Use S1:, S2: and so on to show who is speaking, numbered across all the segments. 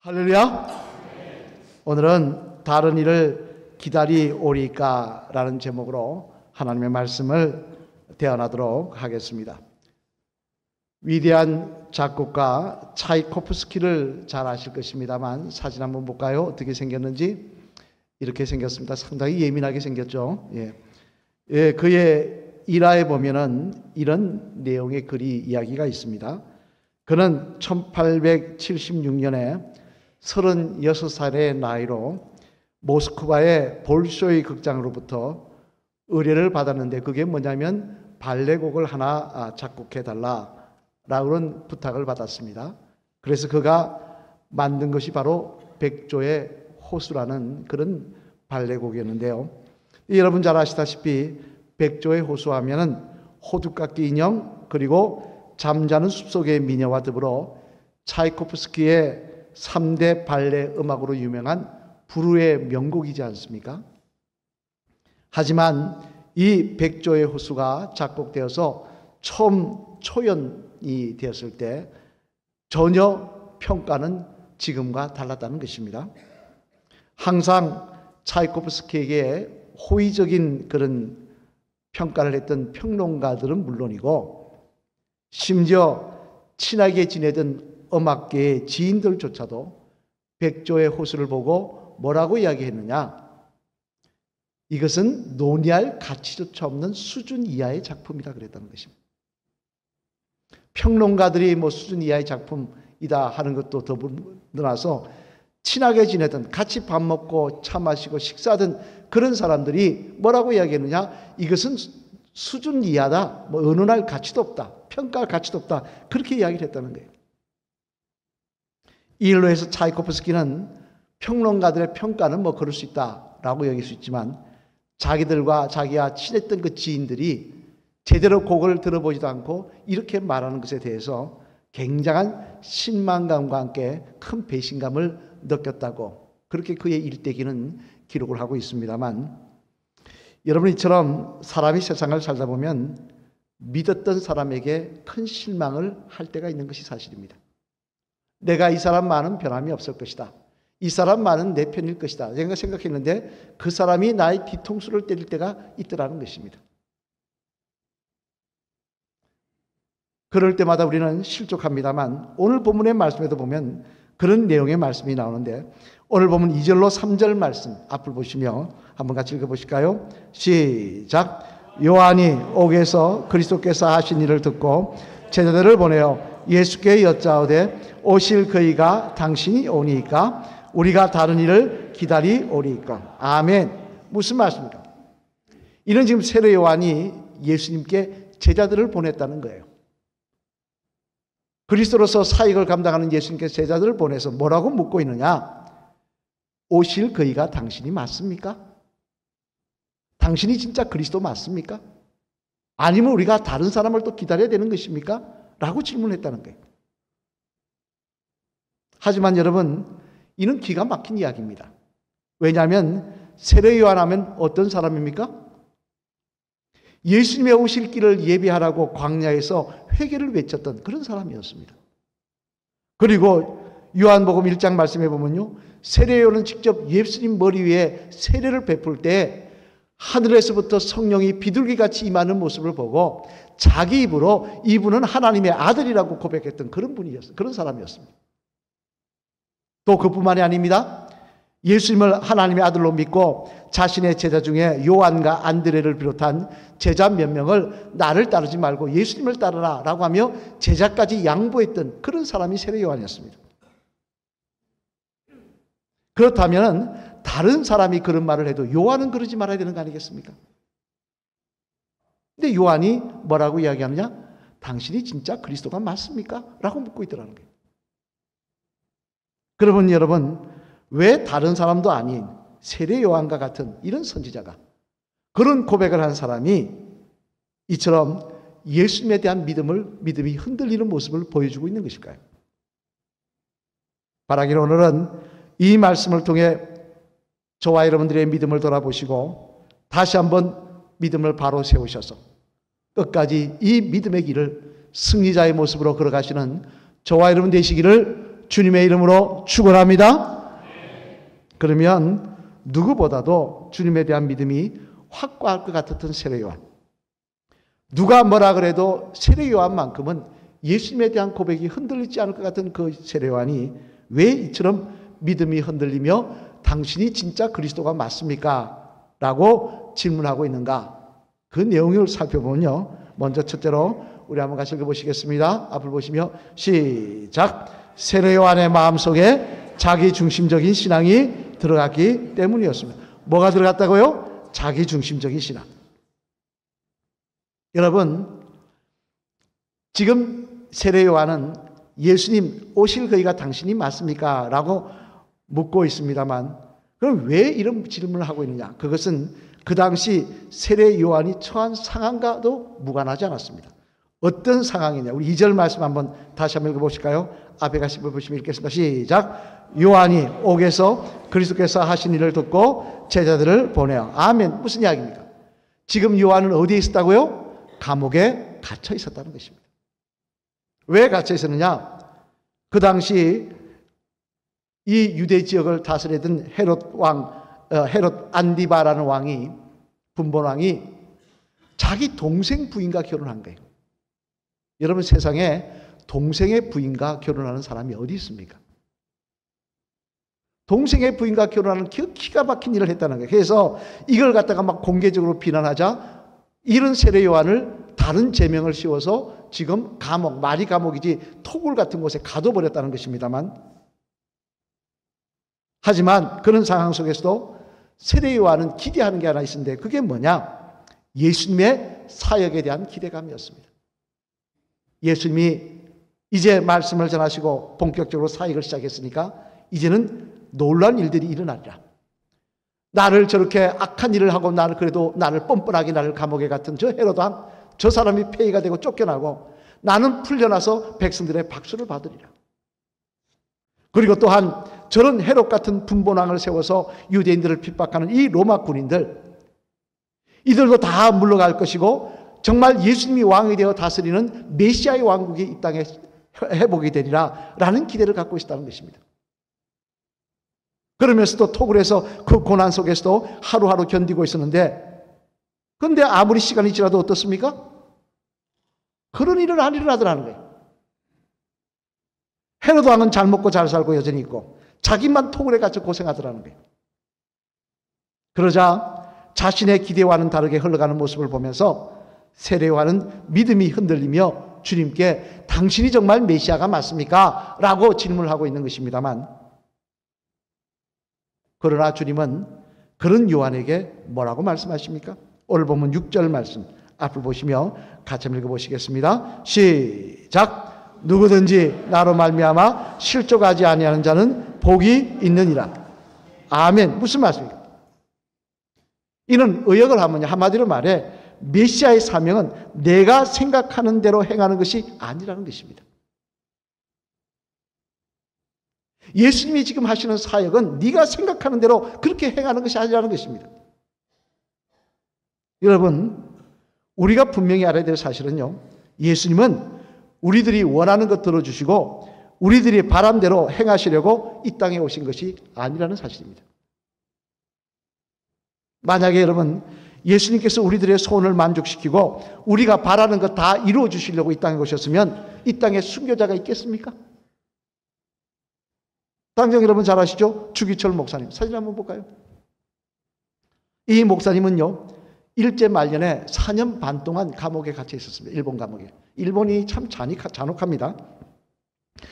S1: 할렐루야. 오늘은 다른 일을 기다리오리까 라는 제목으로 하나님의 말씀을 대언하도록 하겠습니다. 위대한 작곡가 차이코프스키를 잘 아실 것입니다만 사진 한번 볼까요? 어떻게 생겼는지. 이렇게 생겼습니다. 상당히 예민하게 생겼죠. 그의 일화에 보면은 이런 내용의 글이 이야기가 있습니다. 그는 1876년에 36살의 나이로 모스크바의 볼쇼이 극장으로부터 의뢰를 받았는데, 그게 뭐냐면 발레곡을 하나 작곡해달라라는 부탁을 받았습니다. 그래서 그가 만든 것이 바로 백조의 호수라는 그런 발레곡이었는데요. 여러분 잘 아시다시피 백조의 호수 하면은 호두깎이 인형, 그리고 잠자는 숲속의 미녀와 더불어 차이코프스키의 3대 발레 음악으로 유명한 불후의 명곡이지 않습니까? 하지만 이 백조의 호수가 작곡되어서 처음 초연이 되었을 때 전혀 평가는 지금과 달랐다는 것입니다. 항상 차이코프스키에게 호의적인 그런 평가를 했던 평론가들은 물론이고, 심지어 친하게 지내던 음악계의 지인들조차도 백조의 호수를 보고 뭐라고 이야기했느냐? 이것은 논의할 가치조차 없는 수준 이하의 작품이다 그랬다는 것입니다. 평론가들이 수준 이하의 작품이다 하는 것도 더불어서 친하게 지내던, 같이 밥 먹고 차 마시고 식사하던 그런 사람들이 뭐라고 이야기했느냐? 이것은 수준 이하다, 의논할 가치도 없다, 평가할 가치도 없다, 그렇게 이야기를 했다는 거예요. 이 일로 해서 차이코프스키는 평론가들의 평가는 그럴 수 있다라고 여길 수 있지만, 자기들과 자기가 친했던 그 지인들이 제대로 곡을 들어보지도 않고 이렇게 말하는 것에 대해서 굉장한 실망감과 함께 큰 배신감을 느꼈다고, 그렇게 그의 일대기는 기록을 하고 있습니다만, 여러분, 이처럼 사람이 세상을 살다 보면 믿었던 사람에게 큰 실망을 할 때가 있는 것이 사실입니다. 내가 이 사람만은 변함이 없을 것이다, 이 사람만은 내 편일 것이다 내가 생각했는데 그 사람이 나의 뒤통수를 때릴 때가 있더라는 것입니다. 그럴 때마다 우리는 실족합니다만, 오늘 본문의 말씀에도 보면 그런 내용의 말씀이 나오는데, 오늘 보면 2절로 3절 말씀 앞을 보시며 한번 같이 읽어보실까요? 시작. 요한이 옥에서 그리스도께서 하신 일을 듣고 제자들을 보내어 예수께 여짜오되 오실 그이가 당신이 오니까 우리가 다른 일을 기다리오리이까. 아멘. 무슨 말씀입니까? 이는 지금 세례 요한이 예수님께 제자들을 보냈다는 거예요. 그리스도로서 사역을 감당하는 예수님께 제자들을 보내서 뭐라고 묻고 있느냐? 오실 그이가 당신이 맞습니까? 당신이 진짜 그리스도 맞습니까? 아니면 우리가 다른 사람을 또 기다려야 되는 것입니까? 라고 질문했다는 거예요. 하지만 여러분, 이는 기가 막힌 이야기입니다. 왜냐하면 세례 요한 하면 어떤 사람입니까? 예수님의 오실 길을 예비하라고 광야에서 회개를 외쳤던 그런 사람이었습니다. 그리고 요한복음 1장 말씀해 보면요, 세례 요한은 직접 예수님 머리 위에 세례를 베풀 때 하늘에서부터 성령이 비둘기같이 임하는 모습을 보고 자기 입으로 이분은 하나님의 아들이라고 고백했던 그런 분이었어요. 그런 사람이었습니다. 또 그뿐만이 아닙니다. 예수님을 하나님의 아들로 믿고 자신의 제자 중에 요한과 안드레를 비롯한 제자 몇 명을 나를 따르지 말고 예수님을 따르라 라고 하며 제자까지 양보했던 그런 사람이 세례 요한이었습니다. 그렇다면 다른 사람이 그런 말을 해도 요한은 그러지 말아야 되는 거 아니겠습니까? 근데 요한이 뭐라고 이야기하느냐? 당신이 진짜 그리스도가 맞습니까? 라고 묻고 있더라는 거예요. 그러면 여러분, 왜 다른 사람도 아닌 세례 요한과 같은 이런 선지자가, 그런 고백을 한 사람이 이처럼 예수님에 대한 믿음이 흔들리는 모습을 보여주고 있는 것일까요? 바라기를 오늘은 이 말씀을 통해 저와 여러분들의 믿음을 돌아보시고 다시 한번 믿음을 바로 세우셔서 끝까지 이 믿음의 길을 승리자의 모습으로 걸어가시는 저와 여러분 되시기를 주님의 이름으로 축원합니다. 그러면 누구보다도 주님에 대한 믿음이 확고할 것 같았던 세례요한. 누가 뭐라 그래도 세례요한만큼은 예수님에 대한 고백이 흔들리지 않을 것 같은 그 세례요한이 왜 이처럼 믿음이 흔들리며 당신이 진짜 그리스도가 맞습니까? 라고 질문하고 있는가? 그 내용을 살펴보면요. 먼저 첫째로 우리 한번 같이 읽어보시겠습니다. 앞을 보시며 시작. 세례요한의 마음속에 자기 중심적인 신앙이 들어갔기 때문이었습니다. 뭐가 들어갔다고요? 자기 중심적인 신앙. 여러분, 지금 세례요한은 예수님 오실 그이가 당신이 맞습니까? 라고 묻고 있습니다만, 그럼 왜 이런 질문을 하고 있느냐? 그것은 그 당시 세례요한이 처한 상황과도 무관하지 않았습니다. 어떤 상황이냐? 우리 2절 말씀 한번 다시 한번 읽어보실까요? 앞에 같이 보시면 읽겠습니다. 시작. 요한이 옥에서 그리스도께서 하신 일을 듣고 제자들을 보내어. 아멘. 무슨 이야기입니까? 지금 요한은 어디에 있었다고요? 감옥에 갇혀 있었다는 것입니다. 왜 갇혀 있었느냐? 그 당시 이 유대 지역을 다스리던 헤롯 안디바라는 왕이, 분본왕이 자기 동생 부인과 결혼한 거예요. 여러분, 세상에 동생의 부인과 결혼하는 사람이 어디 있습니까? 동생의 부인과 결혼하는 기가 막힌 일을 했다는 거예요. 그래서 이걸 갖다가 막 공개적으로 비난하자 이런 세례 요한을 다른 제명을 씌워서 지금 감옥, 말이 감옥이지 토굴 같은 곳에 가둬버렸다는 것입니다만, 하지만 그런 상황 속에서도 세례 요한은 기대하는 게 하나 있었는데 그게 뭐냐? 예수님의 사역에 대한 기대감이었습니다. 예수님이 이제 말씀을 전하시고 본격적으로 사역을 시작했으니까 이제는 놀라운 일들이 일어나리라. 나를 저렇게 악한 일을 하고 그래도 나를 뻔뻔하게 나를 감옥에 같은 저 헤롯 왕, 저 사람이 폐위가 되고 쫓겨나고 나는 풀려나서 백성들의 박수를 받으리라. 그리고 또한 저런 헤롯 같은 분본왕을 세워서 유대인들을 핍박하는 이 로마 군인들, 이들도 다 물러갈 것이고 정말 예수님이 왕이 되어 다스리는 메시아의 왕국이 이 땅에 회복이 되리라 라는 기대를 갖고 있었다는 것입니다. 그러면서도 토굴에서 그 고난 속에서도 하루하루 견디고 있었는데, 그런데 아무리 시간이 지나도 어떻습니까? 그런 일은 안 일어나더라는 거예요. 헤롯 왕은 잘 먹고 잘 살고 여전히 있고 자기만 토굴에 갇혀 고생하더라는 거예요. 그러자 자신의 기대와는 다르게 흘러가는 모습을 보면서 세례 요한은 믿음이 흔들리며 주님께 당신이 정말 메시아가 맞습니까? 라고 질문을 하고 있는 것입니다만, 그러나 주님은 그런 요한에게 뭐라고 말씀하십니까? 오늘 보면 6절 말씀 앞을 보시며 같이 읽어보시겠습니다. 시작. 누구든지 나로 말미암아 실족하지 아니하는 자는 복이 있느니라. 아멘. 무슨 말씀입니까? 이는 의역을 하면요, 한마디로 말해 메시아의 사명은 내가 생각하는 대로 행하는 것이 아니라는 것입니다. 예수님이 지금 하시는 사역은 네가 생각하는 대로 그렇게 행하는 것이 아니라는 것입니다. 여러분, 우리가 분명히 알아야 될 사실은요, 예수님은 우리들이 원하는 것 들어주시고 우리들이 바람대로 행하시려고 이 땅에 오신 것이 아니라는 사실입니다. 만약에 여러분, 예수님께서 우리들의 소원을 만족시키고 우리가 바라는 것 다 이루어 주시려고 이 땅에 오셨으면 이 땅에 순교자가 있겠습니까? 당장 여러분 잘 아시죠? 주기철 목사님 사진 한번 볼까요? 이 목사님은요, 일제 말년에 4년 반 동안 감옥에 갇혀 있었습니다. 일본 감옥에. 일본이 참 잔혹합니다.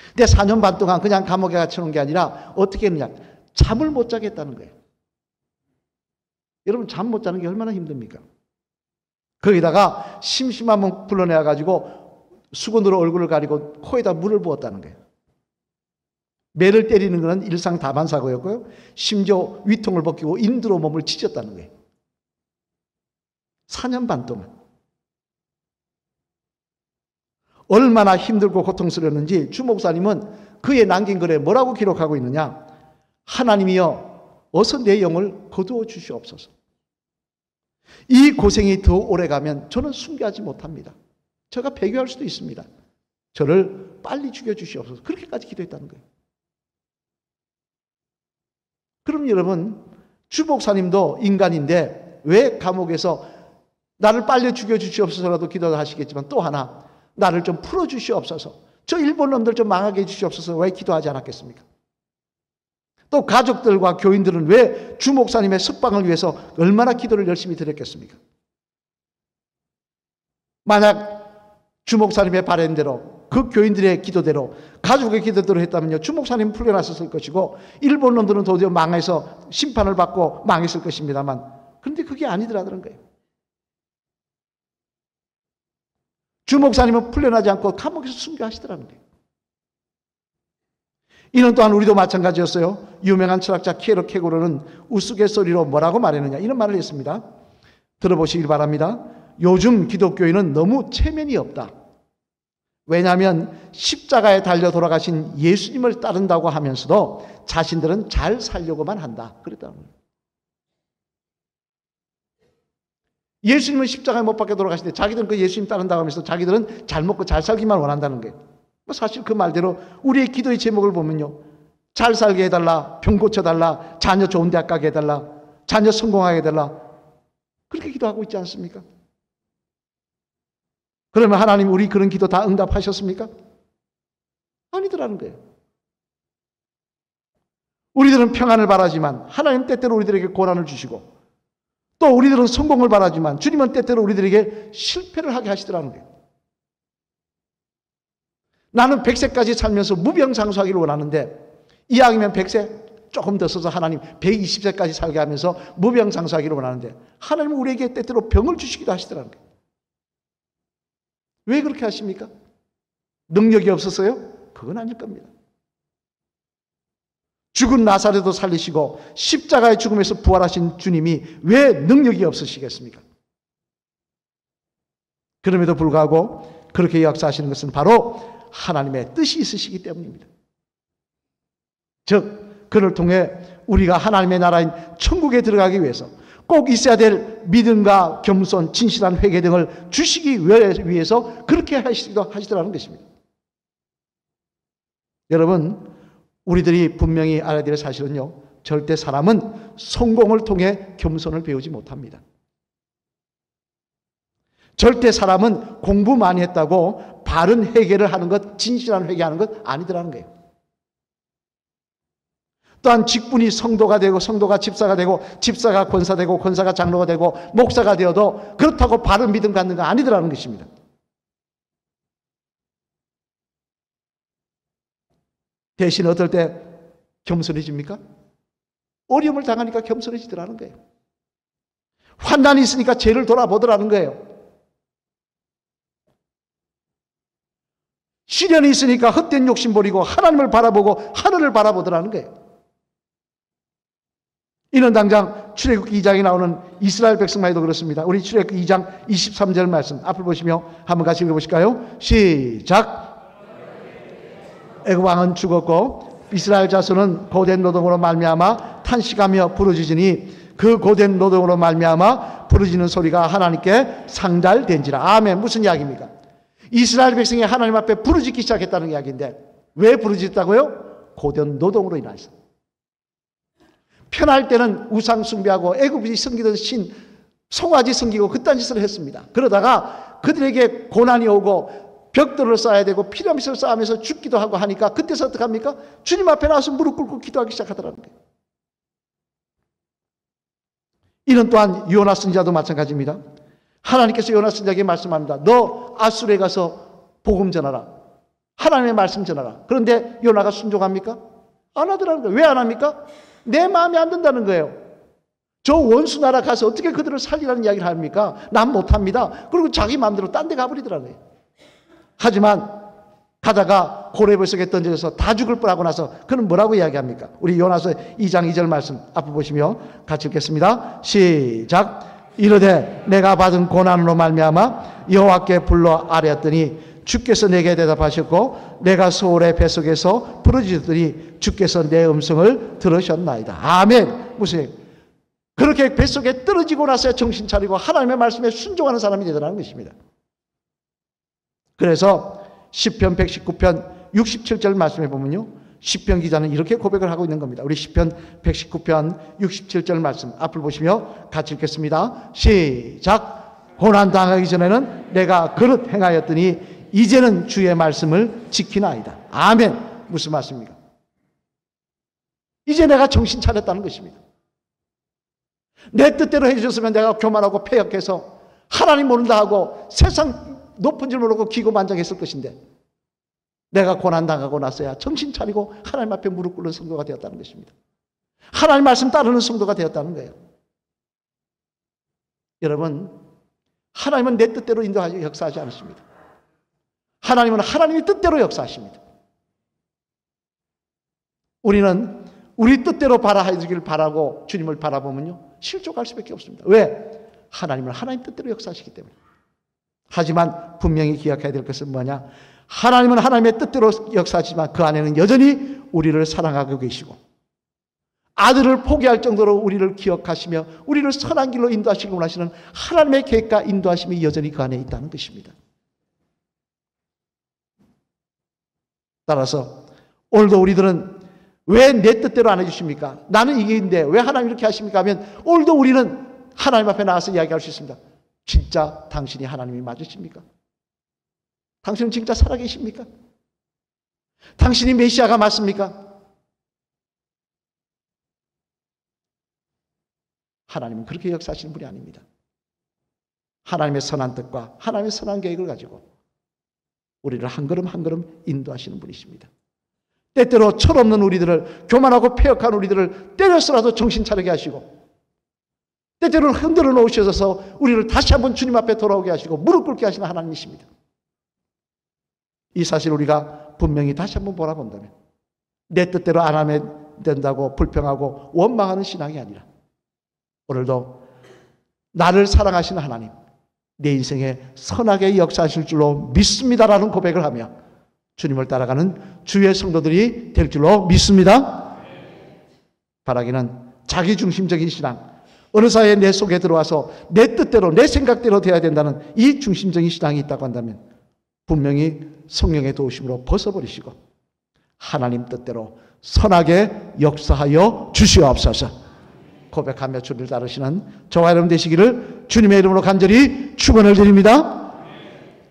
S1: 근데 4년 반 동안 그냥 감옥에 갇혀 놓은 게 아니라 어떻게 했느냐? 잠을 못 자겠다는 거예요. 여러분, 잠 못 자는 게 얼마나 힘듭니까? 거기다가 심심하면 불러내가지고 수건으로 얼굴을 가리고 코에다 물을 부었다는 거예요. 매를 때리는 것은 일상 다반사고였고요. 심지어 위통을 벗기고 인두로 몸을 찢었다는 거예요. 4년 반 동안. 얼마나 힘들고 고통스러웠는지 주 목사님은 그의 남긴 글에 뭐라고 기록하고 있느냐? 하나님이여, 어서 내 영을 거두어 주시옵소서. 이 고생이 더 오래 가면 저는 순교하지 못합니다. 제가 배교할 수도 있습니다. 저를 빨리 죽여 주시옵소서. 그렇게까지 기도했다는 거예요. 그럼 여러분, 주 목사님도 인간인데 왜 감옥에서 나를 빨리 죽여주시옵소서라도 기도를 하시겠지만 또 하나, 나를 좀 풀어주시옵소서, 저 일본 놈들 좀 망하게 해주시옵소서 왜 기도하지 않았겠습니까? 또 가족들과 교인들은 왜 주 목사님의 석방을 위해서 얼마나 기도를 열심히 드렸겠습니까? 만약 주 목사님의 바램대로, 그 교인들의 기도대로, 가족의 기도대로 했다면요, 주 목사님 풀려났었을 것이고 일본 놈들은 도저히 망해서 심판을 받고 망했을 것입니다만, 그런데 그게 아니더라는 거예요. 주 목사님은 풀려나지 않고 감옥에서 순교하시더라는 거예요. 이는 또한 우리도 마찬가지였어요. 유명한 철학자 키에르케고르는 우스갯소리로 뭐라고 말했느냐, 이런 말을 했습니다. 들어보시길 바랍니다. 요즘 기독교인은 너무 체면이 없다. 왜냐하면 십자가에 달려 돌아가신 예수님을 따른다고 하면서도 자신들은 잘 살려고만 한다. 그랬다는 거예요. 예수님은 십자가에 못 박혀 돌아가시는데 자기들은 그 예수님 따른다고 하면서 자기들은 잘 먹고 잘 살기만 원한다는 거예요. 사실 그 말대로 우리의 기도의 제목을 보면요, 잘 살게 해달라, 병 고쳐달라, 자녀 좋은 대학 가게 해달라, 자녀 성공하게 해달라, 그렇게 기도하고 있지 않습니까? 그러면 하나님 우리 그런 기도 다 응답하셨습니까? 아니더라는 거예요. 우리들은 평안을 바라지만 하나님 때때로 우리들에게 고난을 주시고, 또 우리들은 성공을 바라지만 주님은 때때로 우리들에게 실패를 하게 하시더라는 거예요. 나는 100세까지 살면서 무병장수하기를 원하는데 이왕이면 100세 조금 더 써서 하나님 120세까지 살게 하면서 무병장수하기를 원하는데 하나님은 우리에게 때때로 병을 주시기도 하시더라는 거예요. 왜 그렇게 하십니까? 능력이 없어서요? 그건 아닐 겁니다. 죽은 나사렛도 살리시고 십자가의 죽음에서 부활하신 주님이 왜 능력이 없으시겠습니까? 그럼에도 불구하고 그렇게 역사하시는 것은 바로 하나님의 뜻이 있으시기 때문입니다. 즉 그를 통해 우리가 하나님의 나라인 천국에 들어가기 위해서 꼭 있어야 될 믿음과 겸손, 진실한 회개 등을 주시기 위해서 그렇게 하시더라는 것입니다. 여러분, 우리들이 분명히 알아야 될 사실은요, 절대 사람은 성공을 통해 겸손을 배우지 못합니다. 절대 사람은 공부 많이 했다고 바른 회개를 하는 것, 진실한 회개하는 것 아니더라는 거예요. 또한 직분이 성도가 되고 성도가 집사가 되고 집사가 권사 되고 권사가 장로가 되고 목사가 되어도 그렇다고 바른 믿음 갖는 거 아니더라는 것입니다. 대신 어떨 때 겸손해집니까? 어려움을 당하니까 겸손해지더라는 거예요. 환난이 있으니까 죄를 돌아보더라는 거예요. 시련이 있으니까 헛된 욕심 버리고 하나님을 바라보고 하늘을 바라보더라는 거예요. 이는 당장 출애굽기 2장에 나오는 이스라엘 백성만 해도 그렇습니다. 우리 출애굽기 2장 23절 말씀 앞을 보시며 한번 같이 읽어보실까요? 시작! 애굽 왕은 죽었고 이스라엘 자손은 고된 노동으로 말미암아 탄식하며 부르짖으니 그 고된 노동으로 말미암아 부르짖는 소리가 하나님께 상달된지라. 아멘. 무슨 이야기입니까? 이스라엘 백성이 하나님 앞에 부르짖기 시작했다는 이야기인데 왜 부르짖었다고요? 고된 노동으로 인해서. 편할 때는 우상 숭배하고 애굽이 섬기던 신 송아지 섬기고 그딴 짓을 했습니다. 그러다가 그들에게 고난이 오고 벽돌을 쌓아야 되고 피라미드를 쌓으면서 죽기도 하고 하니까 그때서 어떻게 합니까? 주님 앞에 나와서 무릎 꿇고 기도하기 시작하더라는 거예요. 이는 또한 요나 선지자도 마찬가지입니다. 하나님께서 요나 선지자에게 말씀합니다. 너 아수르에 가서 복음 전하라. 하나님의 말씀 전하라. 그런데 요나가 순종합니까? 안 하더라는 거예요. 왜 안 합니까? 내 마음에 안 든다는 거예요. 저 원수 나라 가서 어떻게 그들을 살리라는 이야기를 합니까? 난 못합니다. 그리고 자기 마음대로 딴 데 가버리더라고요. 하지만 가다가 고레벌 속에 던져져서 다 죽을 뻔하고 나서 그는 뭐라고 이야기합니까? 우리 요나서 2장 2절 말씀 앞을 보시며 같이 읽겠습니다. 시작. 이르되 내가 받은 고난으로 말미암아 여호와께 불러 아뢰었더니 주께서 내게 대답하셨고 내가 소울의 뱃속에서 부르짖었더니 주께서 내 음성을 들으셨나이다. 아멘. 무슨 그렇게 뱃속에 떨어지고 나서야 정신 차리고 하나님의 말씀에 순종하는 사람이 되더라는 것입니다. 그래서 시편 119편 67절 말씀해 보면요, 시편 기자는 이렇게 고백을 하고 있는 겁니다. 우리 시편 119편 67절 말씀 앞을 보시며 같이 읽겠습니다. 시작. 고난당하기 전에는 내가 그릇 행하였더니 이제는 주의 말씀을 지키나이다. 아멘. 무슨 말씀입니까? 이제 내가 정신 차렸다는 것입니다. 내 뜻대로 해주셨으면 내가 교만하고 패역해서 하나님 모른다 하고 세상 높은 줄 모르고 기고만장했을 것인데 내가 고난당하고 나서야 정신 차리고 하나님 앞에 무릎 꿇는 성도가 되었다는 것입니다. 하나님 말씀 따르는 성도가 되었다는 거예요. 여러분, 하나님은 내 뜻대로 인도하지 역사하지 않으십니다. 하나님은 하나님의 뜻대로 역사하십니다. 우리는 우리 뜻대로 바라하기를 바라고 주님을 바라보면요 실족할 수밖에 없습니다. 왜? 하나님은 하나님 뜻대로 역사하시기 때문에. 하지만 분명히 기억해야 될 것은 뭐냐? 하나님은 하나님의 뜻대로 역사하지만 그 안에는 여전히 우리를 사랑하고 계시고 아들을 포기할 정도로 우리를 기억하시며 우리를 선한 길로 인도하시고 원하시는 하나님의 계획과 인도하심이 여전히 그 안에 있다는 것입니다. 따라서 오늘도 우리들은 왜 내 뜻대로 안 해주십니까? 나는 이게 있는데 왜 하나님 이렇게 하십니까? 하면 오늘도 우리는 하나님 앞에 나와서 이야기할 수 있습니다. 진짜 당신이 하나님이 맞으십니까? 당신은 진짜 살아계십니까? 당신이 메시아가 맞습니까? 하나님은 그렇게 역사하시는 분이 아닙니다. 하나님의 선한 뜻과 하나님의 선한 계획을 가지고 우리를 한 걸음 한 걸음 인도하시는 분이십니다. 때때로 철없는 우리들을, 교만하고 패역한 우리들을 때려서라도 정신 차리게 하시고 때때로는 흔들어 놓으셔서 우리를 다시 한번 주님 앞에 돌아오게 하시고 무릎 꿇게 하시는 하나님이십니다. 이 사실 우리가 분명히 다시 한번 돌아본다면 내 뜻대로 안 하면 된다고 불평하고 원망하는 신앙이 아니라 오늘도 나를 사랑하시는 하나님, 내 인생에 선하게 역사하실 줄로 믿습니다라는 고백을 하며 주님을 따라가는 주의 성도들이 될 줄로 믿습니다. 바라기는 자기중심적인 신앙, 어느 사이에 내 속에 들어와서 내 뜻대로 내 생각대로 되어야 된다는 이 중심적인 신앙이 있다고 한다면 분명히 성령의 도우심으로 벗어버리시고 하나님 뜻대로 선하게 역사하여 주시옵소서. 고백하며 주를 따르시는 저와 여러분 되시기를 주님의 이름으로 간절히 축원을 드립니다.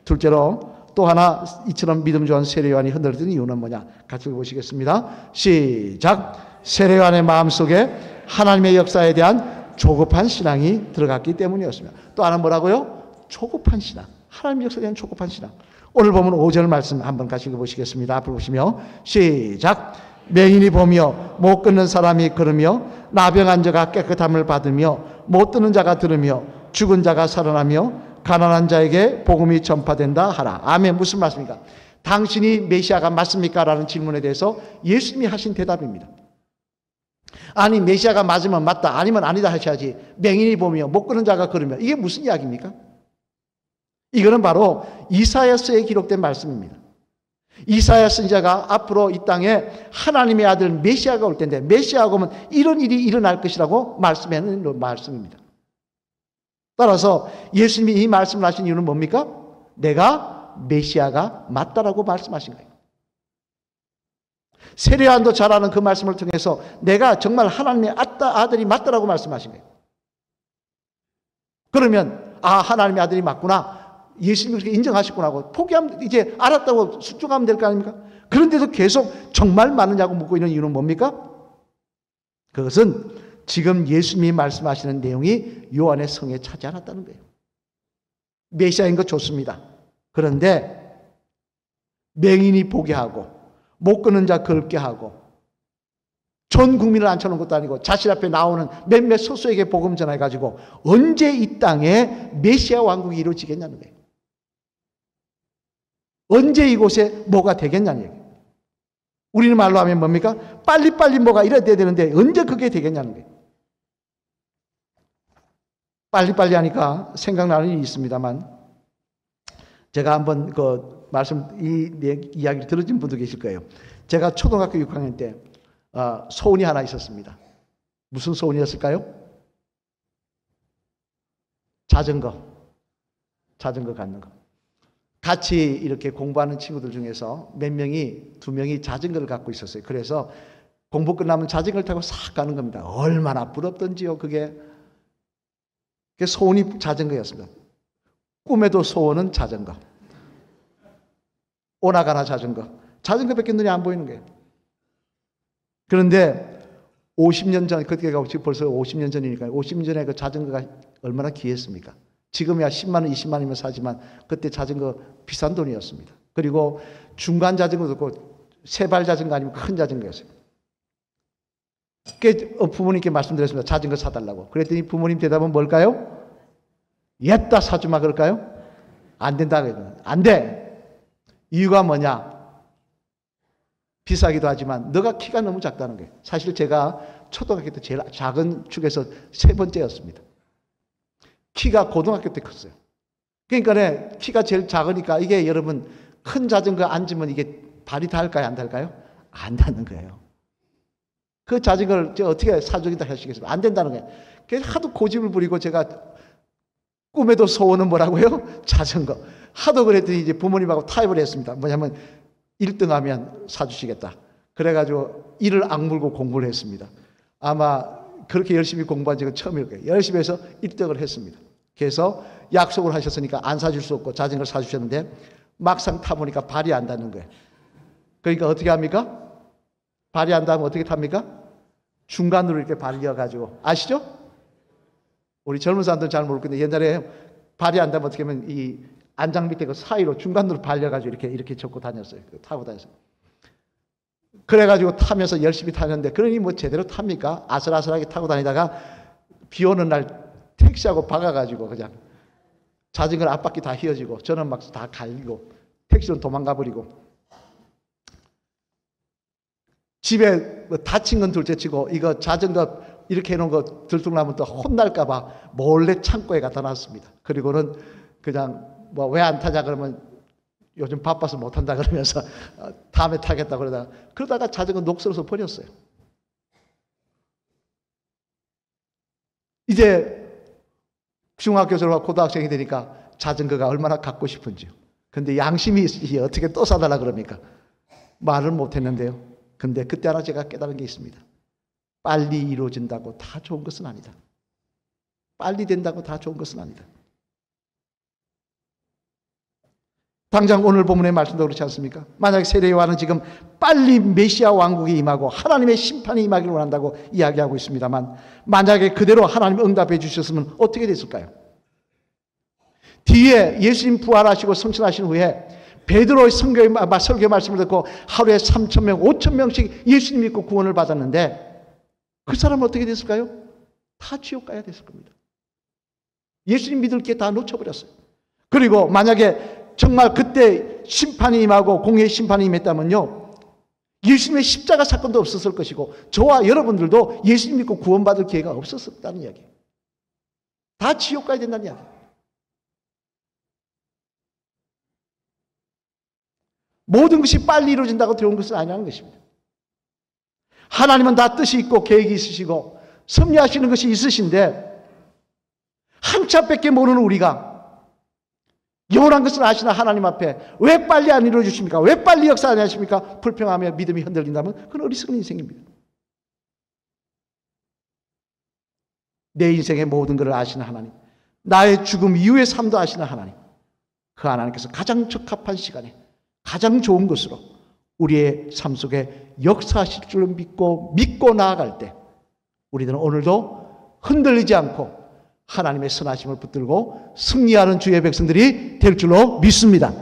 S1: 둘째로 또 하나 이처럼 믿음 좋은 세례요한이 흔들리는 이유는 뭐냐? 같이 보시겠습니다. 시작. 세례요한의 마음속에 하나님의 역사에 대한 조급한 신앙이 들어갔기 때문이었습니다. 또 하나 뭐라고요? 조급한 신앙. 하나님의 역사에 대한 조급한 신앙. 오늘 보면 5절 말씀 한번 같이 읽어보시겠습니다. 앞을 보시며 시작. 맹인이 보며 못 걷는 사람이 걸으며 나병한 자가 깨끗함을 받으며 못 듣는 자가 들으며 죽은 자가 살아나며 가난한 자에게 복음이 전파된다 하라. 아멘. 무슨 말씀입니까? 당신이 메시아가 맞습니까? 라는 질문에 대해서 예수님이 하신 대답입니다. 아니 메시아가 맞으면 맞다 아니면 아니다 하셔야지 맹인이 보며 못 걷는 자가 걸으며 이게 무슨 이야기입니까? 이거는 바로 이사야서에 기록된 말씀입니다. 이사야 선지자가 앞으로 이 땅에 하나님의 아들 메시아가 올 텐데 메시아가 오면 이런 일이 일어날 것이라고 말씀하는 말씀입니다. 따라서 예수님이 이 말씀을 하신 이유는 뭡니까? 내가 메시아가 맞다라고 말씀하신 거예요. 세례요한도 잘 아는 그 말씀을 통해서 내가 정말 하나님의 아들이 맞다라고 말씀하신 거예요. 그러면 하나님의 아들이 맞구나. 예수님이 그렇게 인정하셨구나 하고 포기하면 이제 알았다고 순종하면 될 거 아닙니까? 그런데도 계속 정말 맞느냐고 묻고 있는 이유는 뭡니까? 그것은 지금 예수님이 말씀하시는 내용이 요한의 성에 차지 않았다는 거예요. 메시아인 것 좋습니다. 그런데 맹인이 보게 하고 못 걷는 자 걷게 하고 전 국민을 앉혀놓은 것도 아니고 자신 앞에 나오는 몇몇 소수에게 복음 전해가지고 언제 이 땅에 메시아 왕국이 이루어지겠냐는 거예요. 언제 이곳에 뭐가 되겠냐는 얘기예요. 우리는 말로 하면 뭡니까? 빨리빨리 뭐가 이래야 되는데 언제 그게 되겠냐는 거예요. 빨리빨리 하니까 생각나는 일이 있습니다만 제가 한번 그 말씀 이야기를 들으신 분도 계실 거예요. 제가 초등학교 6학년 때 소원이 하나 있었습니다. 무슨 소원이었을까요? 자전거 갖는 거. 같이 이렇게 공부하는 친구들 중에서 몇 명이, 2명이 자전거를 갖고 있었어요. 그래서 공부 끝나면 자전거를 타고 싹 가는 겁니다. 얼마나 부럽던지요, 그게. 그게 소원이 자전거였습니다. 꿈에도 소원은 자전거. 오나가나 자전거. 자전거밖에 눈에 안 보이는 거예요. 그런데 50년 전, 그때가 벌써 50년 전이니까 50년 전에 그 자전거가 얼마나 귀했습니까? 지금이야 10만 원, 20만 원이면 사지만 그때 자전거 비싼 돈이었습니다. 그리고 중간 자전거도 없고 세발 자전거 아니면 큰 자전거였어요. 부모님께 말씀드렸습니다. 자전거 사달라고. 그랬더니 부모님 대답은 뭘까요? 옛다 사주마 그럴까요? 안 된다 그랬더니 안 돼. 이유가 뭐냐? 비싸기도 하지만 너가 키가 너무 작다는 거예요. 사실 제가 초등학교 때 제일 작은 축에서 3번째였습니다. 키가 고등학교 때 컸어요. 그러니까 키가 제일 작으니까 이게 여러분 큰 자전거 앉으면 이게 발이 닿을까요? 안 닿을까요? 안 닿는 거예요. 그 자전거를 어떻게 사주기다 하시겠습니까? 안 된다는 거예요. 그래서 하도 고집을 부리고 제가 꿈에도 소원은 뭐라고요? 자전거. 하도 그랬더니 이제 부모님하고 타협을 했습니다. 뭐냐면 1등 하면 사주시겠다. 그래가지고 이를 악물고 공부를 했습니다. 아마 그렇게 열심히 공부한 적은 처음일 거예요. 열심히 해서 1등을 했습니다. 그래서 약속을 하셨으니까 안 사줄 수 없고 자전거를 사주셨는데 막상 타보니까 발이 안 닿는 거예요. 그러니까 어떻게 합니까? 발이 안 닿으면 어떻게 탑니까? 중간으로 이렇게 발려가지고 아시죠? 우리 젊은 사람들은 잘 모를 건데 옛날에 발이 안 닿으면 어떻게 하면 이 안장 밑에 그 사이로 중간으로 발려가지고 이렇게 접고 다녔어요. 타고 다녔어요. 그래가지고 타면서 열심히 타는데 그러니 뭐 제대로 탑니까? 아슬아슬하게 타고 다니다가 비 오는 날 택시하고 박아가지고 그냥 자전거 앞바퀴 다 휘어지고 저는 막 다 갈리고 택시는 도망가 버리고 집에 뭐 다친 건 둘째치고 이거 자전거 이렇게 해놓은 거 들통나면 또 혼날까봐 몰래 창고에 갖다 놨습니다. 그리고는 그냥 뭐 왜 안 타자 그러면 요즘 바빠서 못 한다 그러면서 다음에 타겠다 그러다가 자전거 녹슬어서 버렸어요. 이제 중학교 졸업하고 고등학생이 되니까 자전거가 얼마나 갖고 싶은지요. 근데 양심이 어떻게 또 사달라 그럽니까? 말을 못 했는데요. 근데 그때 하나 제가 깨달은 게 있습니다. 빨리 이루어진다고 다 좋은 것은 아니다. 빨리 된다고 다 좋은 것은 아니다. 당장 오늘 본문의 말씀도 그렇지 않습니까? 만약에 세례요한은 지금 빨리 메시아 왕국이 임하고 하나님의 심판이 임하기를 원한다고 이야기하고 있습니다만 만약에 그대로 하나님 응답해 주셨으면 어떻게 됐을까요? 뒤에 예수님 부활하시고 성천하신 후에 베드로의 설교 말씀을 듣고 하루에 3,000명, 5,000명씩 예수님 믿고 구원을 받았는데 그 사람은 어떻게 됐을까요? 다 지옥 가야 됐을 겁니다. 예수님 믿을 게 다 놓쳐버렸어요. 그리고 만약에 정말 그때 심판이 임하고 공의의 심판이 임했다면요. 예수님의 십자가 사건도 없었을 것이고 저와 여러분들도 예수님 믿고 구원받을 기회가 없었다는 이야기예요. 다 지옥 가야 된다는 이야기예요. 모든 것이 빨리 이루어진다고 되어온 것은 아니라는 것입니다. 하나님은 다 뜻이 있고 계획이 있으시고 섭리하시는 것이 있으신데 한참밖에 모르는 우리가 영원한 것을 아시나 하나님 앞에 왜 빨리 안 이루어주십니까? 왜 빨리 역사 안 하십니까? 불평하며 믿음이 흔들린다면 그건 어리석은 인생입니다. 내 인생의 모든 것을 아시는 하나님, 나의 죽음 이후의 삶도 아시는 하나님, 그 하나님께서 가장 적합한 시간에 가장 좋은 것으로 우리의 삶 속에 역사하실 줄 믿고 나아갈 때 우리들은 오늘도 흔들리지 않고 하나님의 선하심을 붙들고 승리하는 주의 백성들이 될 줄로 믿습니다.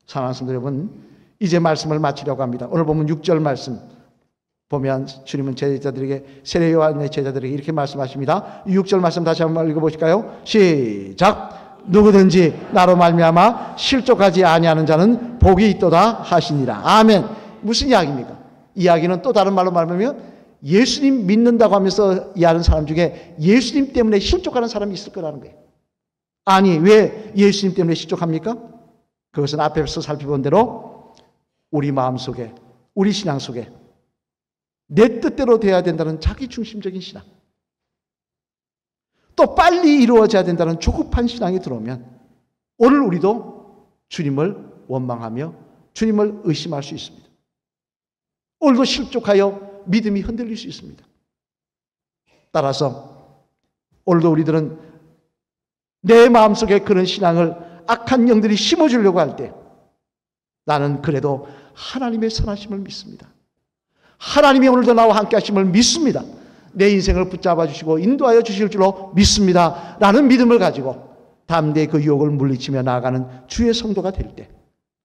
S1: 사랑하는 성도 여러분, 이제 말씀을 마치려고 합니다. 오늘 보면 6절 말씀 보면 주님은 제자들에게 세례 요한의 제자들에게 이렇게 말씀하십니다. 6절 말씀 다시 한번 읽어보실까요? 시작. 누구든지 나로 말미암아 실족하지 아니하는 자는 복이 있도다 하시니라. 아멘. 무슨 이야기입니까? 이야기는 또 다른 말로 말하면 예수님 믿는다고 하면서 이해하는 사람 중에 예수님 때문에 실족하는 사람이 있을 거라는 거예요. 아니, 왜 예수님 때문에 실족합니까? 그것은 앞에서 살펴본 대로 우리 마음속에, 우리 신앙 속에 내 뜻대로 돼야 된다는 자기 중심적인 신앙, 또 빨리 이루어져야 된다는 조급한 신앙이 들어오면 오늘 우리도 주님을 원망하며 주님을 의심할 수 있습니다. 오늘도 실족하여 믿음이 흔들릴 수 있습니다. 따라서 오늘도 우리들은 내 마음속에 그런 신앙을 악한 영들이 심어주려고 할 때 나는 그래도 하나님의 선하심을 믿습니다. 하나님이 오늘도 나와 함께 하심을 믿습니다. 내 인생을 붙잡아 주시고 인도하여 주실 줄로 믿습니다. 라는 믿음을 가지고 담대히 그 유혹을 물리치며 나아가는 주의 성도가 될 때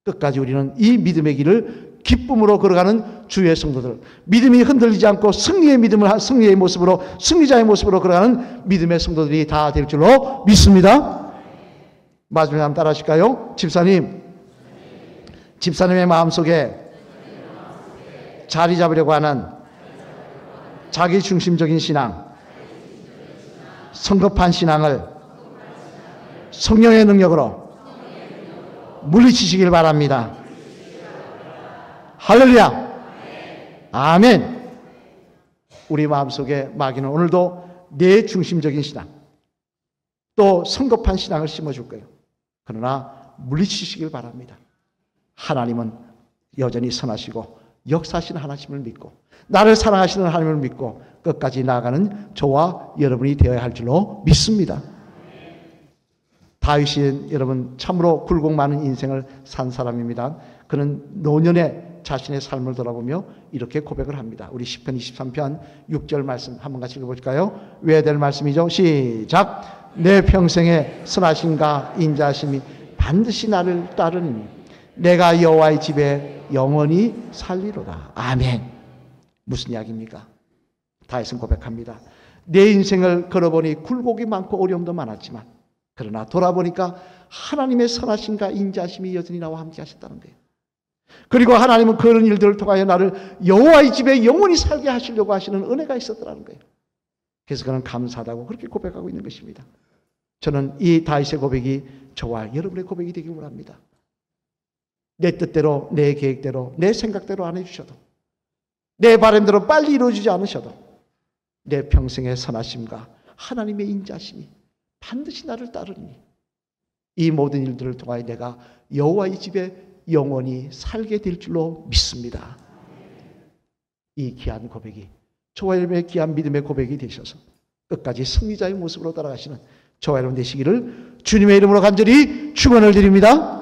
S1: 끝까지 우리는 이 믿음의 길을 기쁨으로 걸어가는 주의 성도들, 믿음이 흔들리지 않고 승리의 믿음을 승리의 모습으로, 승리자의 모습으로 걸어가는 믿음의 성도들이 다 될 줄로 믿습니다. 마지막에 한번 따라 하실까요? 집사님의 마음속에 자리 잡으려고 하는 자기 중심적인 신앙, 성급한 신앙을 성령의 능력으로 물리치시길 바랍니다. 할렐루야. 아멘. 우리 마음속에 마귀는 오늘도 내 중심적인 신앙, 또 성급한 신앙을 심어줄 거예요. 그러나 물리치시길 바랍니다. 하나님은 여전히 선하시고 역사하시는 하나님을 믿고 나를 사랑하시는 하나님을 믿고 끝까지 나아가는 저와 여러분이 되어야 할 줄로 믿습니다. 다윗은 여러분 참으로 굴곡 많은 인생을 산 사람입니다. 그는 노년에 자신의 삶을 돌아보며 이렇게 고백을 합니다. 우리 시편 23편 6절 말씀 한번 같이 읽어볼까요? 외워야 말씀이죠. 시작. 내 평생의 선하심과 인자하심이 반드시 나를 따르니 내가 여호와의 집에 영원히 살리로다. 아멘. 무슨 이야기입니까? 다윗은 고백합니다. 내 인생을 걸어보니 굴곡이 많고 어려움도 많았지만 그러나 돌아보니까 하나님의 선하심과 인자하심이 여전히 나와 함께 하셨다는 거예요. 그리고 하나님은 그런 일들을 통하여 나를 여호와의 집에 영원히 살게 하시려고 하시는 은혜가 있었더라는 거예요. 그래서 그는 감사하다고 그렇게 고백하고 있는 것입니다. 저는 이 다윗의 고백이 저와 여러분의 고백이 되길 원합니다. 내 뜻대로, 내 계획대로, 내 생각대로 안 해주셔도, 내 바람대로 빨리 이루어지지 않으셔도 내 평생의 선하심과 하나님의 인자심이 반드시 나를 따르니 이 모든 일들을 통하여 내가 여호와의 집에 영원히 살게 될 줄로 믿습니다. 이 귀한 고백이 저와 여러분의 귀한 믿음의 고백이 되셔서 끝까지 승리자의 모습으로 따라가시는 저와 여러분 되시기를 주님의 이름으로 간절히 축원을 드립니다.